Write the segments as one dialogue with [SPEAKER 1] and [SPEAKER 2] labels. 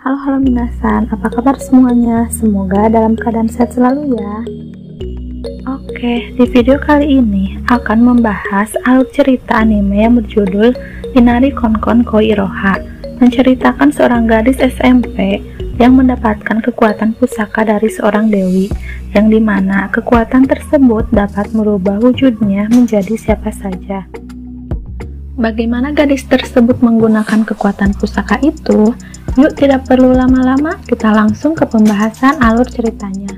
[SPEAKER 1] Halo minasan, apa kabar semuanya? Semoga dalam keadaan sehat selalu ya. Oke, di video kali ini akan membahas alur cerita anime yang berjudul Inari Konkon Koi Iroha, menceritakan seorang gadis SMP yang mendapatkan kekuatan pusaka dari seorang dewi, yang dimana kekuatan tersebut dapat merubah wujudnya menjadi siapa saja. Bagaimana gadis tersebut menggunakan kekuatan pusaka itu? Yuk, tidak perlu lama-lama, kita langsung ke pembahasan alur ceritanya.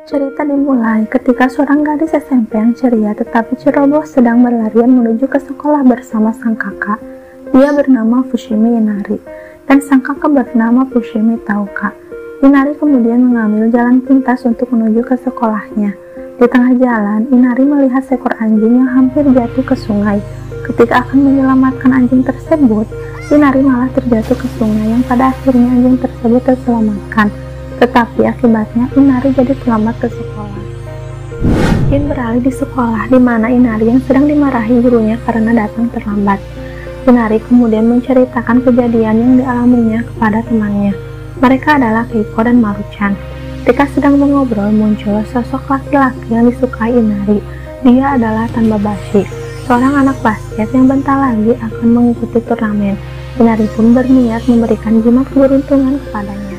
[SPEAKER 1] Cerita dimulai ketika seorang gadis SMP yang ceria tetapi ceroboh sedang berlarian menuju ke sekolah bersama sang kakak. Dia bernama Fushimi Inari, dan sang kakak bernama Fushimi Taoka. Inari kemudian mengambil jalan pintas untuk menuju ke sekolahnya. Di tengah jalan, Inari melihat seekor anjing yang hampir jatuh ke sungai. Ketika akan menyelamatkan anjing tersebut, Inari malah terjatuh ke sungai yang pada akhirnya anjing tersebut terselamatkan. Tetapi akibatnya Inari jadi selamat ke sekolah. Scene beralih di sekolah di mana Inari yang sedang dimarahi gurunya karena datang terlambat. Inari kemudian menceritakan kejadian yang dialaminya kepada temannya. Mereka adalah Keiko dan Maruchan. Ketika sedang mengobrol, muncul sosok laki-laki yang disukai Inari. Dia adalah Tanbabashi, seorang anak basket yang bentar lagi akan mengikuti turnamen. Inari pun berniat memberikan jimat keberuntungan kepadanya.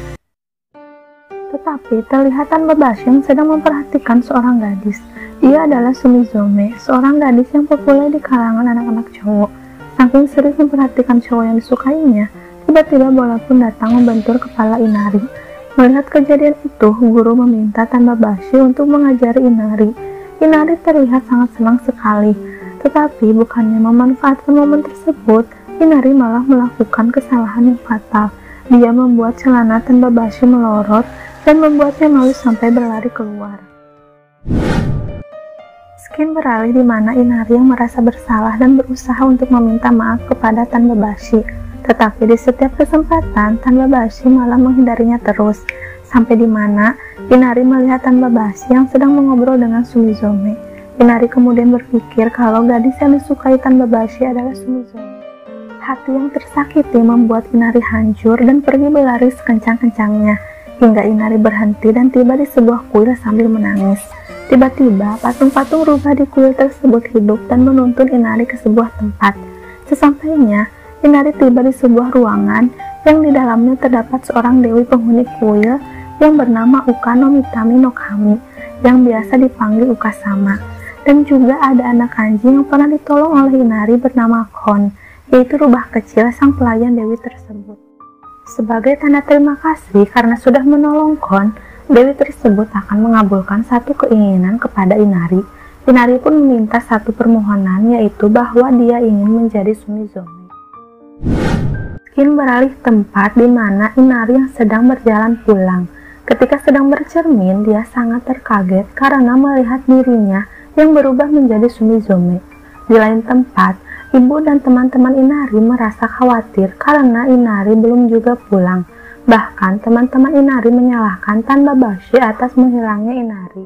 [SPEAKER 1] Tetapi terlihat Tanbabashi yang sedang memperhatikan seorang gadis. Dia adalah Sumizome, seorang gadis yang populer di kalangan anak-anak cowok. Saking serius memperhatikan cowok yang disukainya, tiba-tiba bola pun datang membentur kepala Inari. Melihat kejadian itu, guru meminta Tanbabashi untuk mengajari Inari. Inari terlihat sangat senang sekali, tetapi bukannya memanfaatkan momen tersebut, Inari malah melakukan kesalahan yang fatal. Dia membuat celana Tanbabashi melorot dan membuatnya malu sampai berlari keluar. Scene beralih di mana Inari yang merasa bersalah dan berusaha untuk meminta maaf kepada Tanbabashi. Tetapi di setiap kesempatan, Tanbabashi malah menghindarinya terus. Sampai di mana Inari melihat Tanbabashi yang sedang mengobrol dengan Sumizome. Inari kemudian berpikir kalau gadis yang disukai Tanbabashi adalah Sumizome. Hati yang tersakiti membuat Inari hancur dan pergi berlari sekencang-kencangnya. Hingga Inari berhenti dan tiba di sebuah kuil sambil menangis. Tiba-tiba, patung-patung rubah di kuil tersebut hidup dan menuntun Inari ke sebuah tempat. Sesampainya, Inari tiba di sebuah ruangan yang di dalamnya terdapat seorang dewi penghuni kuil yang bernama Uka no Mitami no Kami, yang biasa dipanggil Uka Sama. Dan juga ada anak anjing yang pernah ditolong oleh Inari bernama Kon, yaitu rubah kecil sang pelayan dewi tersebut. Sebagai tanda terima kasih karena sudah menolong Kon, dewi tersebut akan mengabulkan satu keinginan kepada Inari. Inari pun meminta satu permohonan, yaitu bahwa dia ingin menjadi Sumizome. Scene beralih tempat di mana Inari yang sedang berjalan pulang. Ketika sedang bercermin, dia sangat terkaget karena melihat dirinya yang berubah menjadi Sumizome. Di lain tempat, ibu dan teman-teman Inari merasa khawatir karena Inari belum juga pulang. Bahkan teman-teman Inari menyalahkan Tanbabashi atas menghilangnya Inari.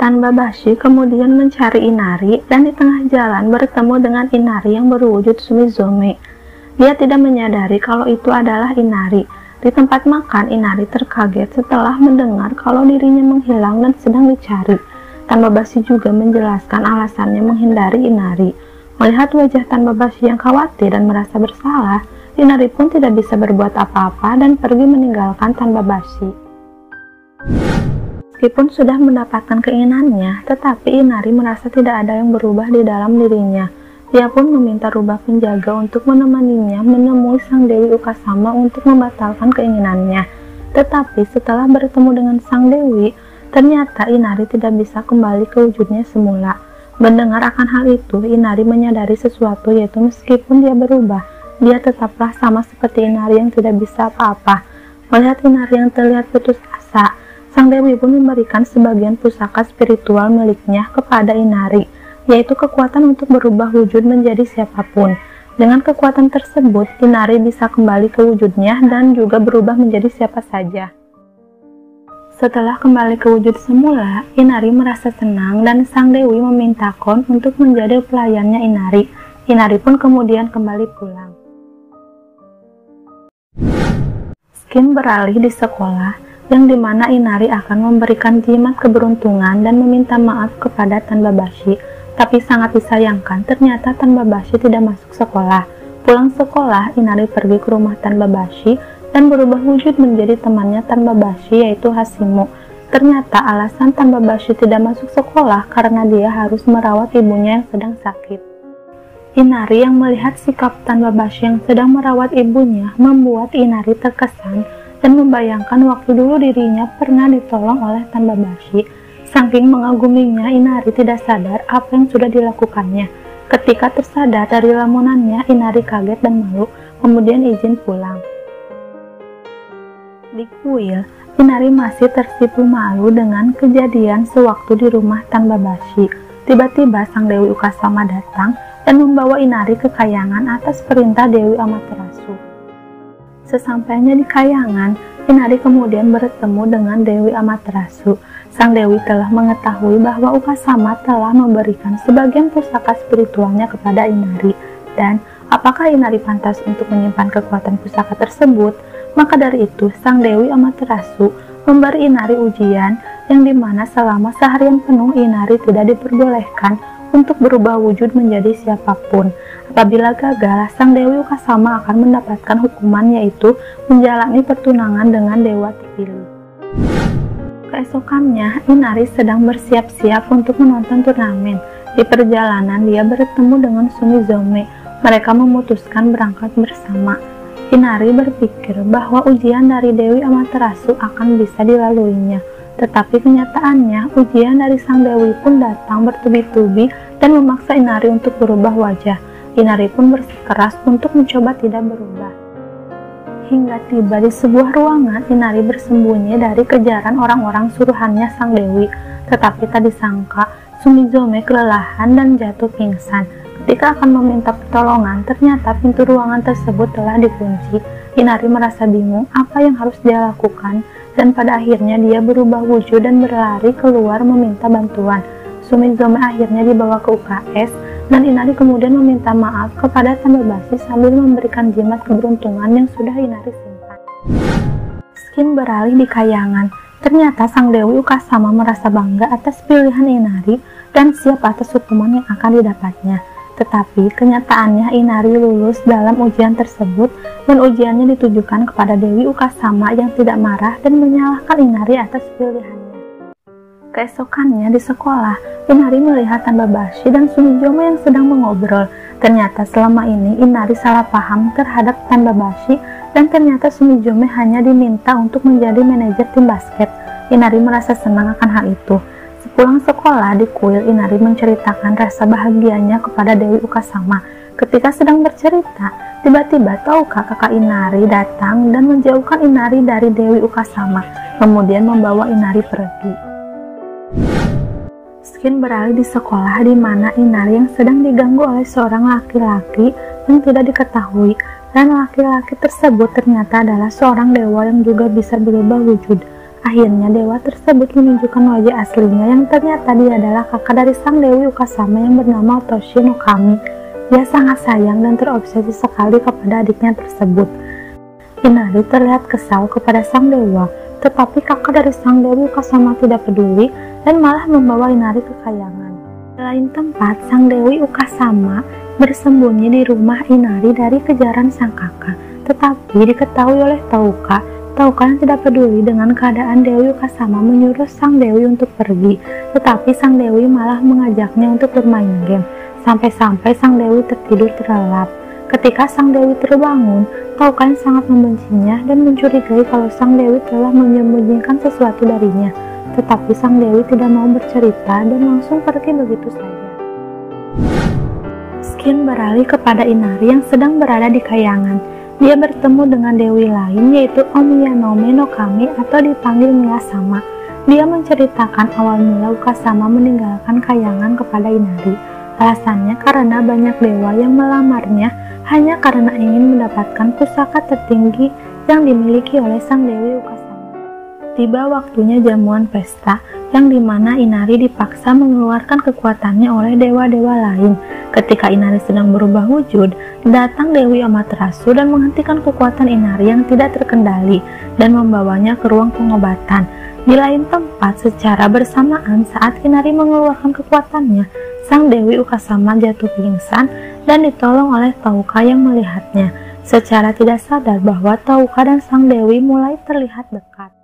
[SPEAKER 1] Tanbabashi kemudian mencari Inari dan di tengah jalan bertemu dengan Inari yang berwujud Sumizome. Dia tidak menyadari kalau itu adalah Inari. Di tempat makan, Inari terkaget setelah mendengar kalau dirinya menghilang dan sedang dicari. Tanbabashi juga menjelaskan alasannya menghindari Inari. Melihat wajah Tanbabashi yang khawatir dan merasa bersalah, Inari pun tidak bisa berbuat apa-apa dan pergi meninggalkan Tanbabashi. Meskipun sudah mendapatkan keinginannya, tetapi Inari merasa tidak ada yang berubah di dalam dirinya. Dia pun meminta rubah penjaga untuk menemaninya menemui sang dewi Uka Sama untuk membatalkan keinginannya. Tetapi setelah bertemu dengan sang dewi, ternyata Inari tidak bisa kembali ke wujudnya semula. Mendengar akan hal itu, Inari menyadari sesuatu, yaitu meskipun dia berubah, dia tetaplah sama seperti Inari yang tidak bisa apa-apa. Melihat Inari yang terlihat putus asa, sang dewi pun memberikan sebagian pusaka spiritual miliknya kepada Inari, yaitu kekuatan untuk berubah wujud menjadi siapapun. Dengan kekuatan tersebut, Inari bisa kembali ke wujudnya dan juga berubah menjadi siapa saja. Setelah kembali ke wujud semula, Inari merasa senang dan sang dewi meminta Kon untuk menjadi pelayannya Inari. Inari pun kemudian kembali pulang. Skin beralih di sekolah, yang dimana Inari akan memberikan jimat keberuntungan dan meminta maaf kepada Tan Babashi. Tapi sangat disayangkan, ternyata Tan Babashi tidak masuk sekolah. Pulang sekolah, Inari pergi ke rumah Tan Babashi dan berubah wujud menjadi temannya Tan Babashi, yaitu Hashimo. Ternyata alasan Tan Babashi tidak masuk sekolah karena dia harus merawat ibunya yang sedang sakit. Inari yang melihat sikap Tan Babashi yang sedang merawat ibunya membuat Inari terkesan dan membayangkan waktu dulu dirinya pernah ditolong oleh Tan Babashi. Saking mengaguminya, Inari tidak sadar apa yang sudah dilakukannya. Ketika tersadar dari lamunannya, Inari kaget dan malu, kemudian izin pulang. Di kuil, Inari masih tersipu malu dengan kejadian sewaktu di rumah Tan Babashi. Tiba-tiba sang Dewi Ukasama datang dan membawa Inari ke kayangan atas perintah Dewi Amaterasu. Sesampainya di kayangan, Inari kemudian bertemu dengan Dewi Amaterasu. Sang Dewi telah mengetahui bahwa Ukasama telah memberikan sebagian pusaka spiritualnya kepada Inari, dan apakah Inari pantas untuk menyimpan kekuatan pusaka tersebut? Maka dari itu, sang Dewi Amaterasu memberi Inari ujian yang dimana selama seharian penuh Inari tidak diperbolehkan untuk berubah wujud menjadi siapapun. Apabila gagal, sang Dewi Ukasama akan mendapatkan hukuman, yaitu menjalani pertunangan dengan dewa terpilih. Keesokannya, Inari sedang bersiap-siap untuk menonton turnamen. Di perjalanan, dia bertemu dengan Sumizome. Mereka memutuskan berangkat bersama. Inari berpikir bahwa ujian dari Dewi Amaterasu akan bisa dilaluinya, tetapi kenyataannya ujian dari sang Dewi pun datang bertubi-tubi dan memaksa Inari untuk berubah wajah. Inari pun bersikeras untuk mencoba tidak berubah. Hingga tiba di sebuah ruangan, Inari bersembunyi dari kejaran orang-orang suruhannya sang Dewi, tetapi tak disangka Sumizome kelelahan dan jatuh pingsan. Ketika akan meminta pertolongan, ternyata pintu ruangan tersebut telah dikunci. Inari merasa bingung apa yang harus dia lakukan, dan pada akhirnya dia berubah wujud dan berlari keluar meminta bantuan. Sumizome akhirnya dibawa ke UKS, dan Inari kemudian meminta maaf kepada Tan Babashi sambil memberikan jimat keberuntungan yang sudah Inari simpan. Skin beralih di kayangan. Ternyata sang Dewi Ukasama merasa bangga atas pilihan Inari dan siap atas hukuman yang akan didapatnya. Tetapi kenyataannya Inari lulus dalam ujian tersebut, dan ujiannya ditujukan kepada Dewi Ukasama yang tidak marah dan menyalahkan Inari atas pilihannya. Keesokannya di sekolah, Inari melihat Tan Babashi dan Sumizome yang sedang mengobrol. Ternyata selama ini Inari salah paham terhadap Tan Babashi, dan ternyata Sumizome hanya diminta untuk menjadi manajer tim basket. Inari merasa senang akan hal itu. Sepulang sekolah di kuil, Inari menceritakan rasa bahagianya kepada Dewi Ukasama. Ketika sedang bercerita, tiba-tiba tahukah kakak Inari datang dan menjauhkan Inari dari Dewi Ukasama, kemudian membawa Inari pergi. Skin beralih di sekolah di mana Inari yang sedang diganggu oleh seorang laki-laki yang tidak diketahui, dan laki-laki tersebut ternyata adalah seorang dewa yang juga bisa berubah wujud. Akhirnya dewa tersebut menunjukkan wajah aslinya yang ternyata dia adalah kakak dari sang Dewi Ukasama yang bernama Otoshi no Kami. Dia sangat sayang dan terobsesi sekali kepada adiknya tersebut. Inari terlihat kesal kepada sang dewa, tetapi kakak dari sang Dewi Ukasama tidak peduli dan malah membawa Inari ke kayangan. Di lain tempat, sang Dewi Ukasama bersembunyi di rumah Inari dari kejaran sang kakak, tetapi diketahui oleh Touka yang tidak peduli dengan keadaan Dewi Ukasama menyuruh sang Dewi untuk pergi, tetapi sang Dewi malah mengajaknya untuk bermain game. Sampai-sampai sang Dewi tertidur terlelap. Ketika sang Dewi terbangun, Touka yang sangat membencinya dan mencurigai kalau sang Dewi telah menyembunyikan sesuatu darinya. Tetapi sang Dewi tidak mau bercerita dan langsung pergi begitu saja. Skin beralih kepada Inari yang sedang berada di kayangan. Dia bertemu dengan dewi lain, yaitu Omiyanome no Kami atau dipanggil Miyasama. Dia menceritakan awal mula Ukasama meninggalkan kayangan kepada Inari. Alasannya karena banyak dewa yang melamarnya hanya karena ingin mendapatkan pusaka tertinggi yang dimiliki oleh sang Dewi Ukasama. Tiba waktunya jamuan pesta, yang dimana Inari dipaksa mengeluarkan kekuatannya oleh dewa-dewa lain. Ketika Inari sedang berubah wujud, datang Dewi Amaterasu dan menghentikan kekuatan Inari yang tidak terkendali dan membawanya ke ruang pengobatan. Di lain tempat, secara bersamaan saat Inari mengeluarkan kekuatannya, sang Dewi Ukasama jatuh pingsan dan ditolong oleh Tauka yang melihatnya. Secara tidak sadar bahwa Tauka dan sang Dewi mulai terlihat dekat.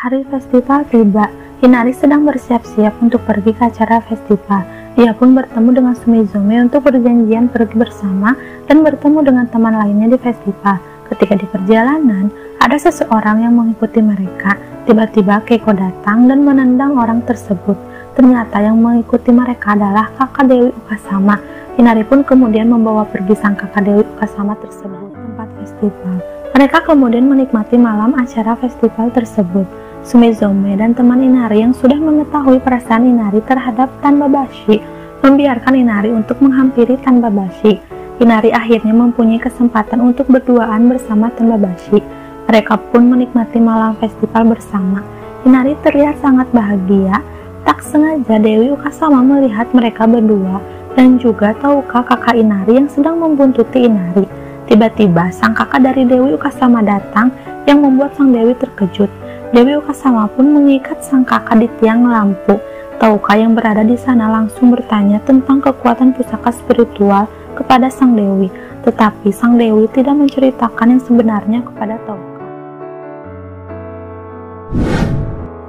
[SPEAKER 1] Hari festival tiba. Inari sedang bersiap-siap untuk pergi ke acara festival. Dia pun bertemu dengan Sumizome untuk berjanjian pergi bersama dan bertemu dengan teman lainnya di festival. Ketika di perjalanan, ada seseorang yang mengikuti mereka. Tiba-tiba Keiko datang dan menendang orang tersebut. Ternyata yang mengikuti mereka adalah kakak Dewi Ukasama. Inari pun kemudian membawa pergi sang kakak Dewi Ukasama tersebut ke tempat festival. Mereka kemudian menikmati malam acara festival tersebut. Sumizome dan teman Inari yang sudah mengetahui perasaan Inari terhadap Tanbabashi membiarkan Inari untuk menghampiri Tanbabashi. Inari akhirnya mempunyai kesempatan untuk berduaan bersama Tanbabashi. Mereka pun menikmati malam festival bersama. Inari terlihat sangat bahagia. Tak sengaja Dewi Ukasama melihat mereka berdua dan juga Tauka kakak Inari yang sedang membuntuti Inari. Tiba-tiba sang kakak dari Dewi Ukasama datang yang membuat sang Dewi terkejut. Dewi Ukasama pun mengikat sang kakak di tiang lampu. Tauka yang berada di sana langsung bertanya tentang kekuatan pusaka spiritual kepada sang Dewi, tetapi sang Dewi tidak menceritakan yang sebenarnya kepada Tauka.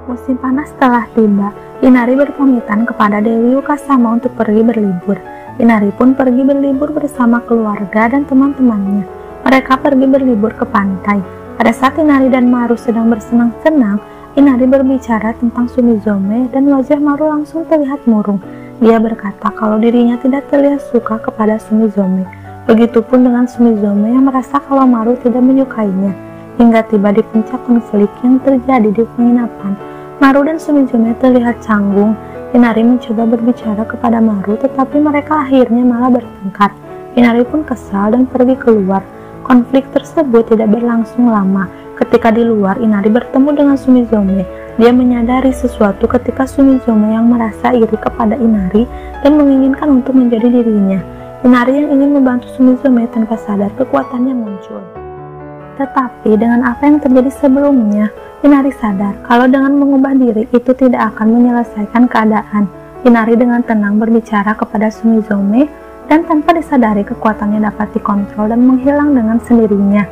[SPEAKER 1] Musim panas telah tiba. Inari berpamitan kepada Dewi Ukasama untuk pergi berlibur. Inari pun pergi berlibur bersama keluarga dan teman-temannya. Mereka pergi berlibur ke pantai. Pada saat Inari dan Maru sedang bersenang-senang, Inari berbicara tentang Sumizome dan wajah Maru langsung terlihat murung. Dia berkata kalau dirinya tidak terlihat suka kepada Sumizome. Begitupun dengan Sumizome yang merasa kalau Maru tidak menyukainya. Hingga tiba di puncak konflik yang terjadi di penginapan, Maru dan Sumizome terlihat canggung. Inari mencoba berbicara kepada Maru, tetapi mereka akhirnya malah bertengkar. Inari pun kesal dan pergi keluar. Konflik tersebut tidak berlangsung lama. Ketika di luar, Inari bertemu dengan Sumizome. Dia menyadari sesuatu ketika Sumizome yang merasa iri kepada Inari dan menginginkan untuk menjadi dirinya. Inari yang ingin membantu Sumizome tanpa sadar kekuatannya muncul. Tetapi dengan apa yang terjadi sebelumnya, Inari sadar kalau dengan mengubah diri itu tidak akan menyelesaikan keadaan. Inari dengan tenang berbicara kepada Sumizome dan tanpa disadari kekuatannya dapat dikontrol dan menghilang dengan sendirinya.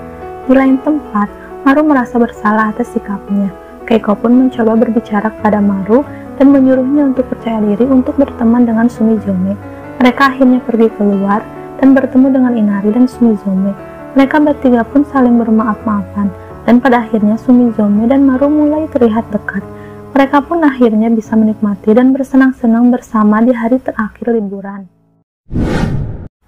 [SPEAKER 1] Di lain tempat, Maru merasa bersalah atas sikapnya. Keiko pun mencoba berbicara kepada Maru dan menyuruhnya untuk percaya diri untuk berteman dengan Sumizome. Mereka akhirnya pergi keluar dan bertemu dengan Inari dan Sumizome. Mereka bertiga pun saling bermaaf-maafan dan pada akhirnya Sumizome dan Maru mulai terlihat dekat. Mereka pun akhirnya bisa menikmati dan bersenang-senang bersama di hari terakhir liburan.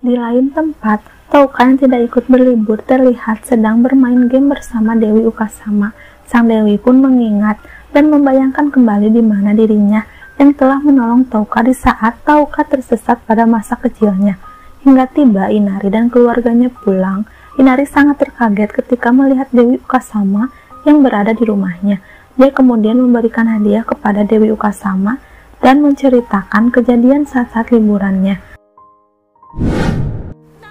[SPEAKER 1] Di lain tempat, Tauka yang tidak ikut berlibur terlihat sedang bermain game bersama Dewi Ukasama. Sang Dewi pun mengingat dan membayangkan kembali di mana dirinya yang telah menolong Tauka di saat Tauka tersesat pada masa kecilnya. Hingga tiba Inari dan keluarganya pulang, Inari sangat terkaget ketika melihat Dewi Ukasama yang berada di rumahnya. Dia kemudian memberikan hadiah kepada Dewi Ukasama dan menceritakan kejadian saat-saat liburannya.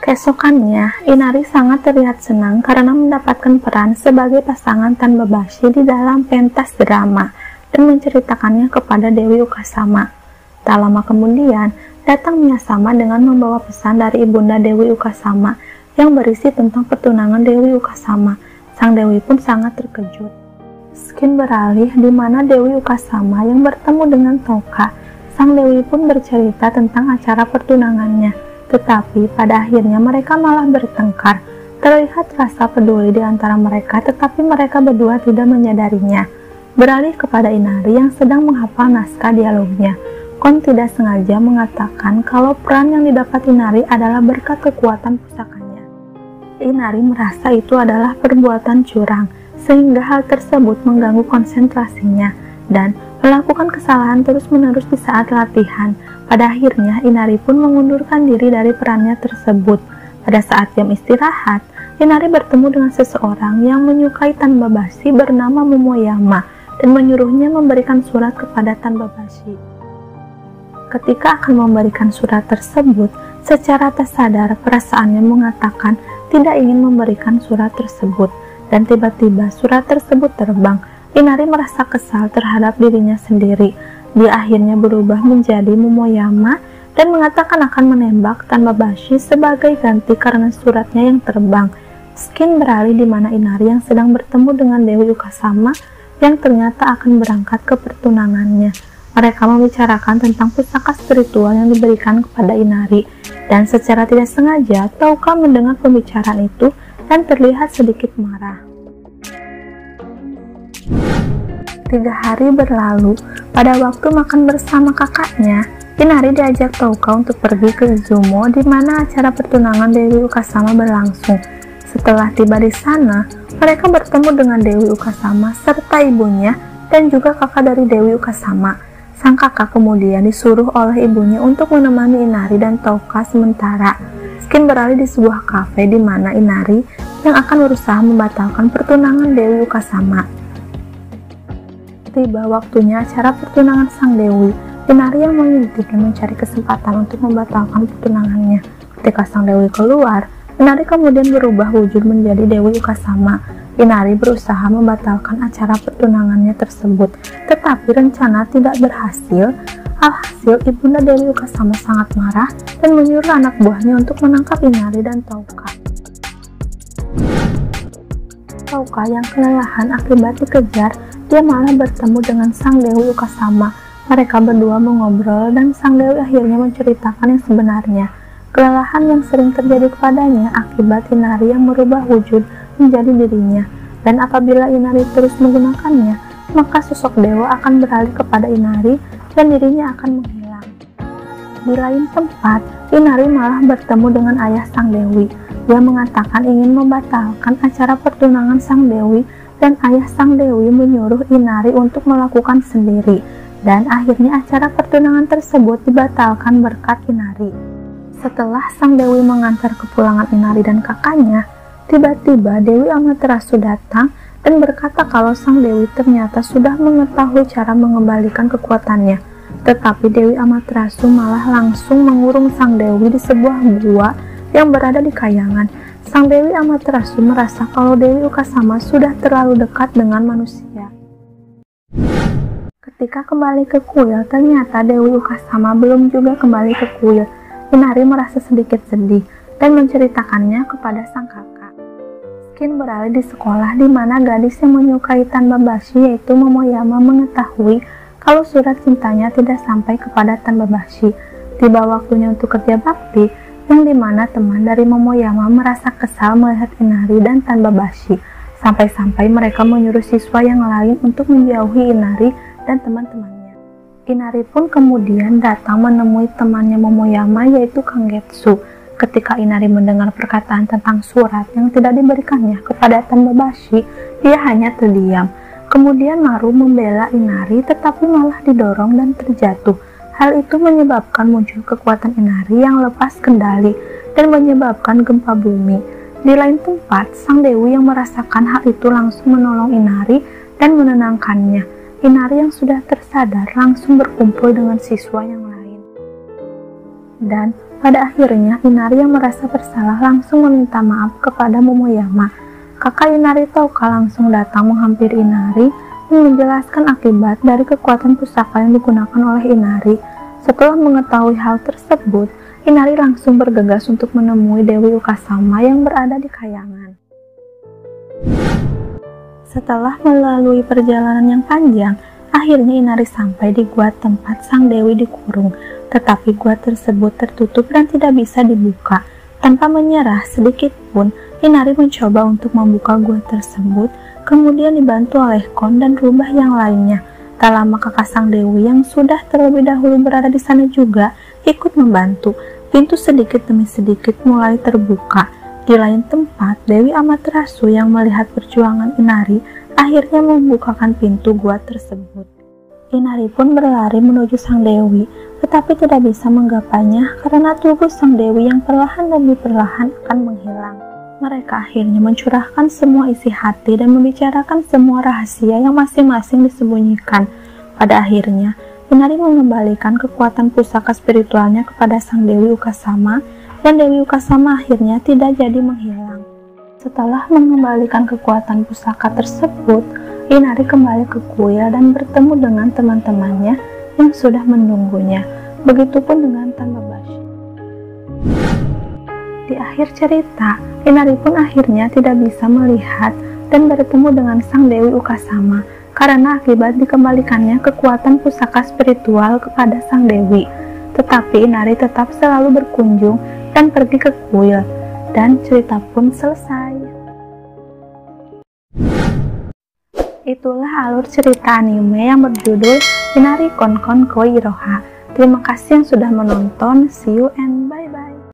[SPEAKER 1] Keesokannya, Inari sangat terlihat senang karena mendapatkan peran sebagai pasangan Tanbabashi di dalam pentas drama dan menceritakannya kepada Dewi Ukasama. Tak lama kemudian, datang Miyasama dengan membawa pesan dari ibunda Dewi Ukasama yang berisi tentang pertunangan Dewi Ukasama. Sang Dewi pun sangat terkejut. Skin beralih di mana Dewi Ukasama yang bertemu dengan Tauka. Sang Dewi pun bercerita tentang acara pertunangannya. Tetapi pada akhirnya mereka malah bertengkar. Terlihat rasa peduli di antara mereka, tetapi mereka berdua tidak menyadarinya. Beralih kepada Inari yang sedang menghafal naskah dialognya. Kon tidak sengaja mengatakan kalau peran yang didapat Inari adalah berkat kekuatan pusakanya. Inari merasa itu adalah perbuatan curang, sehingga hal tersebut mengganggu konsentrasinya dan melakukan kesalahan terus-menerus di saat latihan. Pada akhirnya, Inari pun mengundurkan diri dari perannya tersebut. Pada saat jam istirahat, Inari bertemu dengan seseorang yang menyukai Tanbabashi bernama Momoyama dan menyuruhnya memberikan surat kepada Tanbabashi. Ketika akan memberikan surat tersebut, secara tak sadar perasaannya mengatakan tidak ingin memberikan surat tersebut, dan tiba-tiba surat tersebut terbang. Inari merasa kesal terhadap dirinya sendiri. Dia akhirnya berubah menjadi Momoyama dan mengatakan akan menembak Tanbabashi sebagai ganti karena suratnya yang terbang. Skin beralih di mana Inari yang sedang bertemu dengan Dewi Ukasama yang ternyata akan berangkat ke pertunangannya. Mereka membicarakan tentang pusaka spiritual yang diberikan kepada Inari, dan secara tidak sengaja Touka mendengar pembicaraan itu dan terlihat sedikit marah. 3 hari berlalu. Pada waktu makan bersama kakaknya, Inari diajak Touka untuk pergi ke Izumo di mana acara pertunangan Dewi Ukasama berlangsung. Setelah tiba di sana, mereka bertemu dengan Dewi Ukasama serta ibunya dan juga kakak dari Dewi Ukasama. Sang kakak kemudian disuruh oleh ibunya untuk menemani Inari dan Touka sementara. Skin beralih di sebuah kafe di mana Inari yang akan berusaha membatalkan pertunangan Dewi Ukasama. Tiba waktunya acara pertunangan sang Dewi. Inari yang menyelidik dan mencari kesempatan untuk membatalkan pertunangannya. Ketika sang Dewi keluar, Inari kemudian berubah wujud menjadi Dewi Ukasama. Inari berusaha membatalkan acara pertunangannya tersebut, tetapi rencana tidak berhasil. Alhasil, ibunda Dewi Ukasama sangat marah dan menyuruh anak buahnya untuk menangkap Inari dan Touka. Touka yang kelelahan akibat dikejar, dia malah bertemu dengan sang Dewi Ukasama. Mereka berdua mengobrol dan sang Dewi akhirnya menceritakan yang sebenarnya. Kelelahan yang sering terjadi kepadanya akibat Inari yang merubah wujud menjadi dirinya, dan apabila Inari terus menggunakannya, maka sosok dewa akan beralih kepada Inari dan dirinya akan menghilang. Di lain tempat, Inari malah bertemu dengan ayah sang Dewi. Dia mengatakan ingin membatalkan acara pertunangan sang Dewi, dan ayah sang Dewi menyuruh Inari untuk melakukan sendiri, dan akhirnya acara pertunangan tersebut dibatalkan berkat Inari. Setelah sang Dewi mengantar kepulangan Inari dan kakaknya, tiba-tiba Dewi Amaterasu datang dan berkata kalau sang Dewi ternyata sudah mengetahui cara mengembalikan kekuatannya. Tetapi Dewi Amaterasu malah langsung mengurung sang Dewi di sebuah gua yang berada di kayangan. Sang Dewi Amaterasu merasa kalau Dewi Ukasama sudah terlalu dekat dengan manusia. Ketika kembali ke kuil, ternyata Dewi Ukasama belum juga kembali ke kuil. Inari merasa sedikit sedih dan menceritakannya kepada sang kakak. Skin beralih di sekolah di mana gadis yang menyukai Tanbabashi yaitu Momoyama mengetahui kalau surat cintanya tidak sampai kepada Tanbabashi. Tiba waktunya untuk kerja bakti, yang dimana teman dari Momoyama merasa kesal melihat Inari dan Tanbabashi. Sampai-sampai mereka menyuruh siswa yang lain untuk menjauhi Inari dan teman-temannya. Inari pun kemudian datang menemui temannya Momoyama yaitu Kang Getsu. Ketika Inari mendengar perkataan tentang surat yang tidak diberikannya kepada Tanbabashi, dia hanya terdiam. Kemudian Maru membela Inari tetapi malah didorong dan terjatuh. Hal itu menyebabkan muncul kekuatan Inari yang lepas kendali dan menyebabkan gempa bumi. Di lain tempat, sang Dewi yang merasakan hal itu langsung menolong Inari dan menenangkannya. Inari yang sudah tersadar langsung berkumpul dengan siswa yang lain. Dan pada akhirnya Inari yang merasa bersalah langsung meminta maaf kepada Momoyama. Kakak Inari Touka langsung datang menghampiri Inari dan menjelaskan akibat dari kekuatan pusaka yang digunakan oleh Inari. Setelah mengetahui hal tersebut, Inari langsung bergegas untuk menemui Dewi Ukasama yang berada di kayangan. Setelah melalui perjalanan yang panjang, akhirnya Inari sampai di gua tempat sang Dewi dikurung. Tetapi gua tersebut tertutup dan tidak bisa dibuka. Tanpa menyerah sedikit pun, Inari mencoba untuk membuka gua tersebut, kemudian dibantu oleh Kon dan rubah yang lainnya. Tak lama kakak sang Dewi yang sudah terlebih dahulu berada di sana juga ikut membantu. Pintu sedikit demi sedikit mulai terbuka. Di lain tempat, Dewi Amaterasu yang melihat perjuangan Inari akhirnya membukakan pintu gua tersebut. Inari pun berlari menuju sang Dewi, tetapi tidak bisa menggapainya karena tubuh sang dewi yang perlahan demi perlahan akan menghilang. Mereka akhirnya mencurahkan semua isi hati dan membicarakan semua rahasia yang masing-masing disembunyikan. Pada akhirnya, Inari mengembalikan kekuatan pusaka spiritualnya kepada sang Dewi Ukasama, dan Dewi Ukasama akhirnya tidak jadi menghilang. Setelah mengembalikan kekuatan pusaka tersebut, Inari kembali ke kuil dan bertemu dengan teman-temannya yang sudah menunggunya. Begitupun dengan Tan Babashi. Di akhir cerita, Inari pun akhirnya tidak bisa melihat dan bertemu dengan sang Dewi Ukasama karena akibat dikembalikannya kekuatan pusaka spiritual kepada sang dewi. Tetapi Inari tetap selalu berkunjung dan pergi ke kuil, dan cerita pun selesai. Itulah alur cerita anime yang berjudul Inari Konkon Koi Iroha. Terima kasih yang sudah menonton. See you and bye-bye.